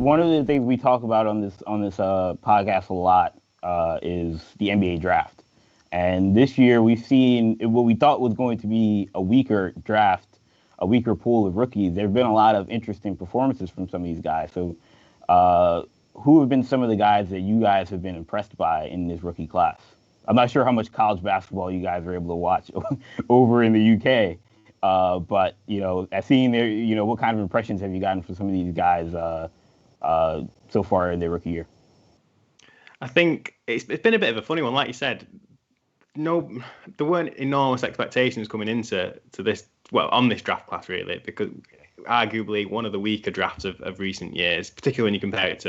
one of the things we talk about on this podcast a lot is the NBA draft. And this year we've seen what we thought was going to be a weaker draft, a weaker pool of rookies. There have been a lot of interesting performances from some of these guys. So who have been some of the guys that you guys have been impressed by in this rookie class? I'm not sure how much college basketball you guys are able to watch over in the UK. But, at seeing their, what kind of impressions have you gotten from some of these guys so far in their rookie year? I think it's been a bit of a funny one. Like you said, no, there weren't enormous expectations coming into this, on this draft class, really, because arguably one of the weaker drafts of recent years, particularly when you compare it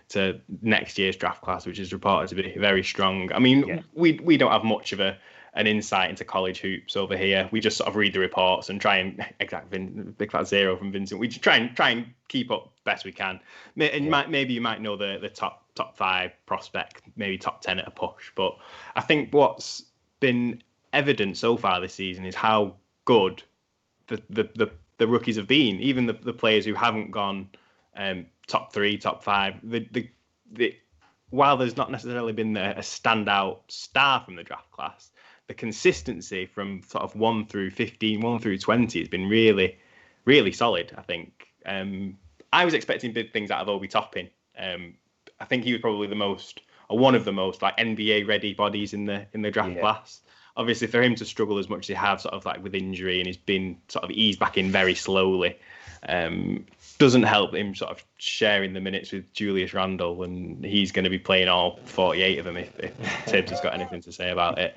to next year's draft class, which is reported to be very strong. I mean, we don't have much of an insight into college hoops over here. We just sort of read the reports and try and big fat zero from Vincent. We just try and keep up best we can. And maybe you might know the top 5 prospect, maybe top 10 at a push. But I think what's been evident so far this season is how good the rookies have been. Even the players who haven't gone top 3, top 5. While there's not necessarily been a standout star from the draft class, the consistency from sort of 1 through 15, 1 through 20 has been really, really solid, I think. I was expecting big things out of Obi Toppin. I think he was probably one of the most like NBA ready bodies in the draft class. Obviously, for him to struggle as much as he has, sort of like with injury, and he's been sort of eased back in very slowly, doesn't help him sort of sharing the minutes with Julius Randle, and he's going to be playing all 48 of them if Tibbs has got anything to say about it.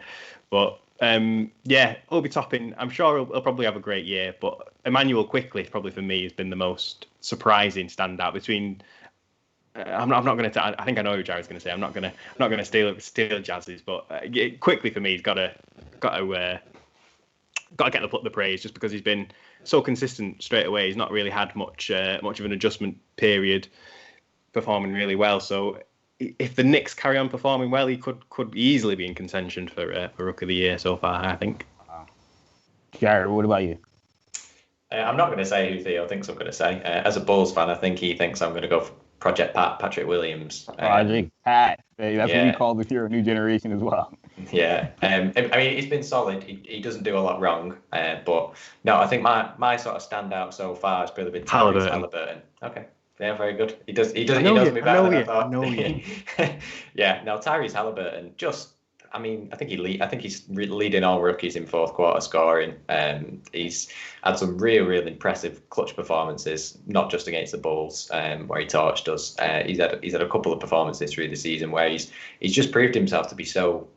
But Obi Toppin, I'm sure he'll probably have a great year. But Emmanuel Quickley, probably for me, has been the most surprising standout between. I'm not going to. I think I know who Jared's going to say. I'm not going to steal Jazz's, but Quickley for me, he's got to get the praise just because he's been so consistent straight away. He's not really had much of an adjustment period, performing really well. So if the Knicks carry on performing well, he could easily be in contention for Rook of the Year so far, I think. Jared, what about you? I'm not going to say who Theo thinks I'm going to say. As a Bulls fan, I think he thinks I'm going to go for Project Patrick Williams. Project Pat. That's what we call the hero new generation as well. Yeah. I mean, he's been solid. He doesn't do a lot wrong. But no, I think my sort of standout so far has probably been Haliburton. Okay. Yeah, very good. He does me better than I thought. I know you. Yeah. Now Tyrese Haliburton, I think he's leading all rookies in fourth quarter scoring. He's had some real impressive clutch performances, not just against the Bulls, where he torched us. He's had a couple of performances through the season where he's just proved himself to be so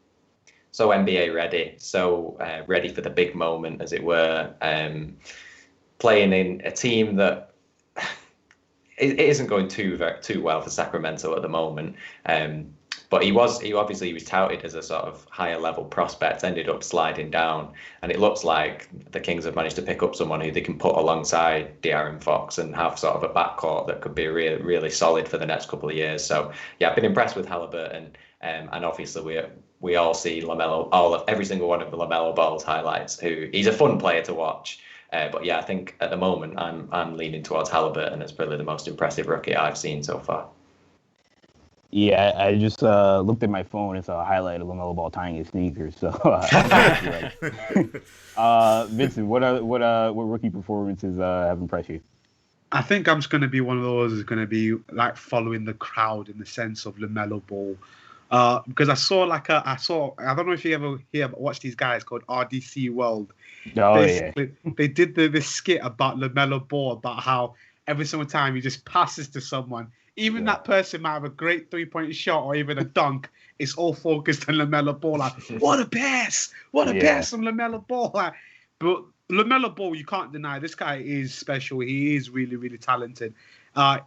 NBA ready, so ready for the big moment, as it were. Playing in a team that it isn't going too well for Sacramento at the moment. But he was touted as a sort of higher level prospect, ended up sliding down, and it looks like the Kings have managed to pick up someone who they can put alongside De'Aaron Fox and have sort of a backcourt that could be really, really solid for the next couple of years. So yeah, I've been impressed with Haliburton, and obviously we all see every single one of the LaMelo Ball's highlights. He's a fun player to watch. But yeah, I think at the moment I'm leaning towards Haliburton as probably the most impressive rookie I've seen so far. Yeah, I just looked at my phone and saw a highlight of LaMelo Ball tying his sneakers. So, Vincent, what rookie performances have impressed you? I think I'm just going to be one of those who's going to be like following the crowd in the sense of LaMelo Ball. Because I don't know if you ever watched these guys called RDC World. They did this skit about LaMelo Ball, about how every single time he just passes to someone, even that person might have a great 3-point shot or even a dunk, it's all focused on LaMelo Ball. Like, what a pass from LaMelo Ball. Like, but LaMelo Ball, you can't deny, this guy is special. He is really, really talented. I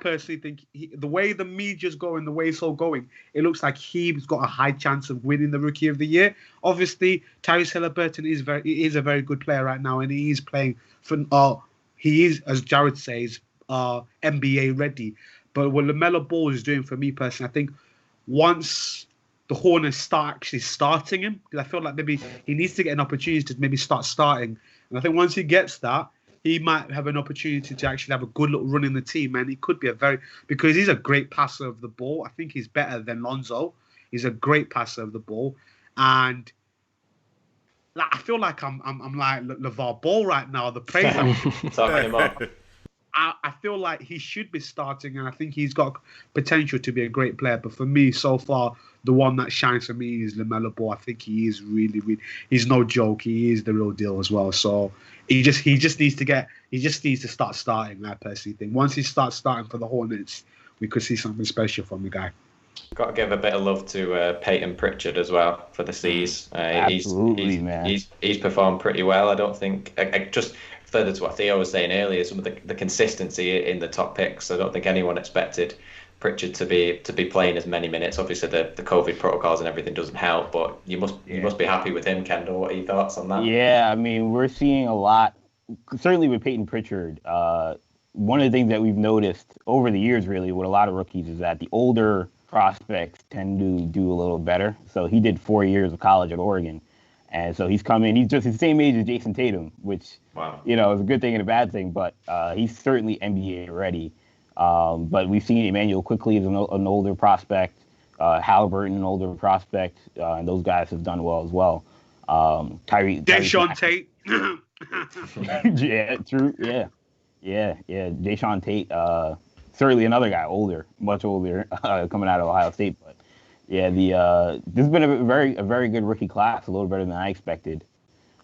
personally think the way the media's going, the way it's all going, it looks like he's got a high chance of winning the Rookie of the Year. Obviously, Tyrese Haliburton is a very good player right now, and he is playing for. He is, as Jared says, NBA ready. But what LaMelo Ball is doing for me personally, I think once the Hornets start actually starting him, because I feel like maybe he needs to get an opportunity to maybe start starting. And I think once he gets that, he might have an opportunity to actually have a good little run in the team, and he could be because he's a great passer of the ball. I think he's better than Lonzo. He's a great passer of the ball, and like, I feel like I'm like LeVar Ball right now. The praise talking him up. I feel like he should be starting, and I think he's got potential to be a great player. But for me, so far, the one that shines for me is LaMelo Ball. I think he is really, really. He's no joke. He is the real deal as well. So he just needs to start starting. I personally think once he starts starting for the Hornets, we could see something special from the guy. Got to give a bit of love to Peyton Pritchard as well for the C's. Absolutely, man. He's performed pretty well. I don't think just further to what Theo was saying earlier, some of the consistency in the top picks. I don't think anyone expected Pritchard to be playing as many minutes. Obviously, the COVID protocols and everything doesn't help, but you must be happy with him, Kendall. What are your thoughts on that? Yeah, I mean, we're seeing a lot, certainly with Peyton Pritchard. One of the things that we've noticed over the years, really, with a lot of rookies, is that the older prospects tend to do a little better. So he did 4 years of college at Oregon. And so he's come in. He's just the same age as Jason Tatum, which, is a good thing and a bad thing. But he's certainly NBA ready. But we've seen Emmanuel Quickley as an older prospect, Haliburton, an older prospect, and those guys have done well as well. Deshaun Tate. Yeah, true. Yeah. Deshaun Tate, certainly another guy, much older, coming out of Ohio State. But yeah, this has been a very good rookie class, a little better than I expected.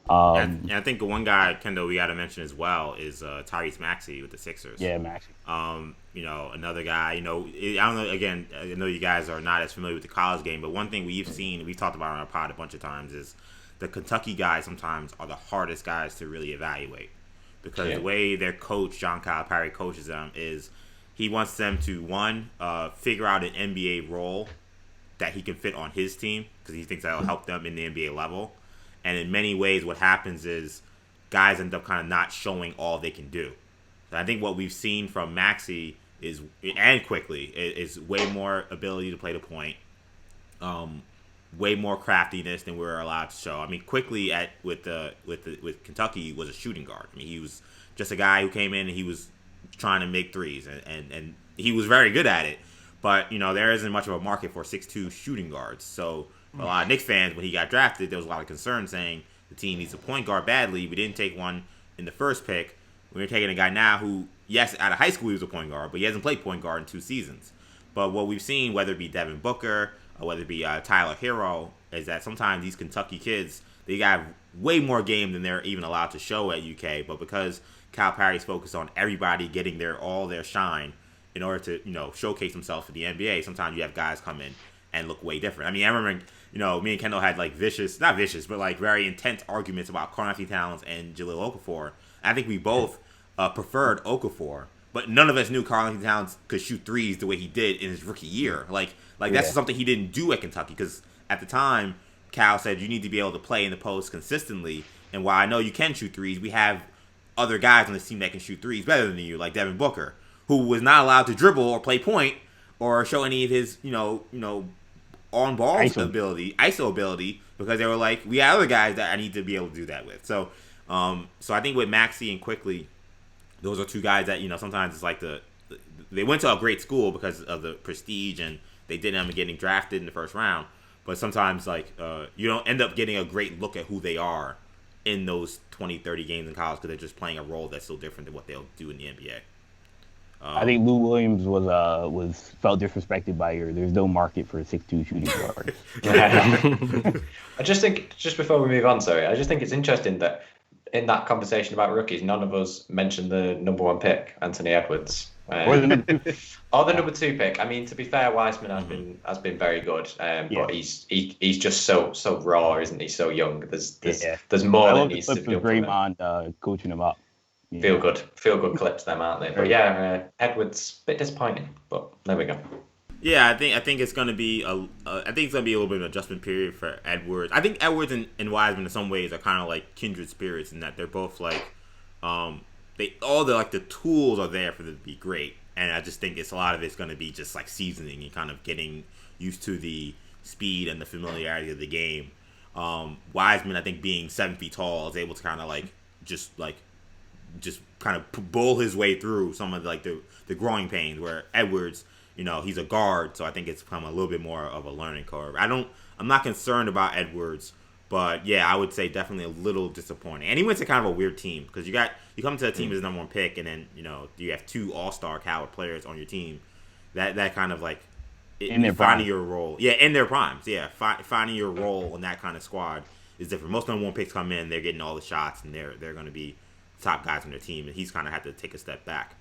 And I think the one guy, Kendall, we got to mention as well is Tyrese Maxey with the Sixers. Yeah, Maxey. Another guy. I don't know. Again, I know you guys are not as familiar with the college game, but one thing we've talked about on our pod a bunch of times is the Kentucky guys sometimes are the hardest guys to really evaluate because the way their coach John Calipari coaches them is he wants them to figure out an NBA role that he can fit on his team because he thinks that'll help them in the NBA level. And in many ways, what happens is guys end up kind of not showing all they can do. So I think what we've seen from Maxey and Quickley is way more ability to play the point, way more craftiness than we were allowed to show. I mean, Quickley with Kentucky was a shooting guard. I mean, he was just a guy who came in and he was trying to make threes, and he was very good at it. But there isn't much of a market for 6'2" shooting guards. So a lot of Knicks fans, when he got drafted, there was a lot of concern saying the team needs a point guard badly. We didn't take one in the first pick. We're taking a guy now who, yes, out of high school he was a point guard, but he hasn't played point guard in 2 seasons. But what we've seen, whether it be Devin Booker or whether it be Tyler Hero, is that sometimes these Kentucky kids, they got way more game than they're even allowed to show at UK. But because Calipari's focused on everybody getting all their shine in order to showcase themselves for the NBA, sometimes you have guys come in and look way different. I mean, I remember me and Kendall had like not vicious, but like very intense arguments about Karl-Anthony Towns and Jahlil Okafor. I think we both preferred Okafor, but none of us knew Karl-Anthony Towns could shoot threes the way he did in his rookie year. Like that's something he didn't do at Kentucky because at the time Cal said you need to be able to play in the post consistently. And while I know you can shoot threes, we have other guys on this team that can shoot threes better than you, like Devin Booker, who was not allowed to dribble or play point or show any of his on-ball ISO ability, because they were like, we have other guys that I need to be able to do that with. So I think with Maxey and Quickley, those are 2 guys that, sometimes it's like they went to a great school because of the prestige and they didn't end up getting drafted in the first round. But sometimes you don't end up getting a great look at who they are in those 20, 30 games in college because they're just playing a role that's so different than what they'll do in the NBA. I think Lou Williams was felt disrespected by there's no market for a 6'2" shooting guard. I just think, just before we move on, I just think it's interesting that in that conversation about rookies, none of us mentioned the number 1 pick, Anthony Edwards. Or the number 2. Or the number 2 pick. I mean, to be fair, Wiseman has been very good, but he's just so raw, isn't he? So young. There's more that needs to be done. Draymond coaching him up. Feel good clips, them, aren't they? But yeah, Edwards, a bit disappointing, but there we go. Yeah, I think it's gonna be a little bit of an adjustment period for Edwards. I think Edwards and Wiseman in some ways are kind of like kindred spirits in that they're both like, the tools are there for them to be great, and I just think a lot of it's gonna be just like seasoning and kind of getting used to the speed and the familiarity of the game. Wiseman, I think, being 7 feet tall, is able to kind of like just like just kind of bull his way through some of like the growing pains. Where Edwards, he's a guard, so I think it's become a little bit more of a learning curve. I'm not concerned about Edwards, but yeah, I would say definitely a little disappointing. And he went to kind of a weird team because you come to a team as the number one pick, and then you have 2 all-star caliber players on your team. That kind of like in their finding your role, in their primes, finding your role in that kind of squad is different. Most number one picks come in, they're getting all the shots, and they're going to be top guys on their team, and he's kind of had to take a step back.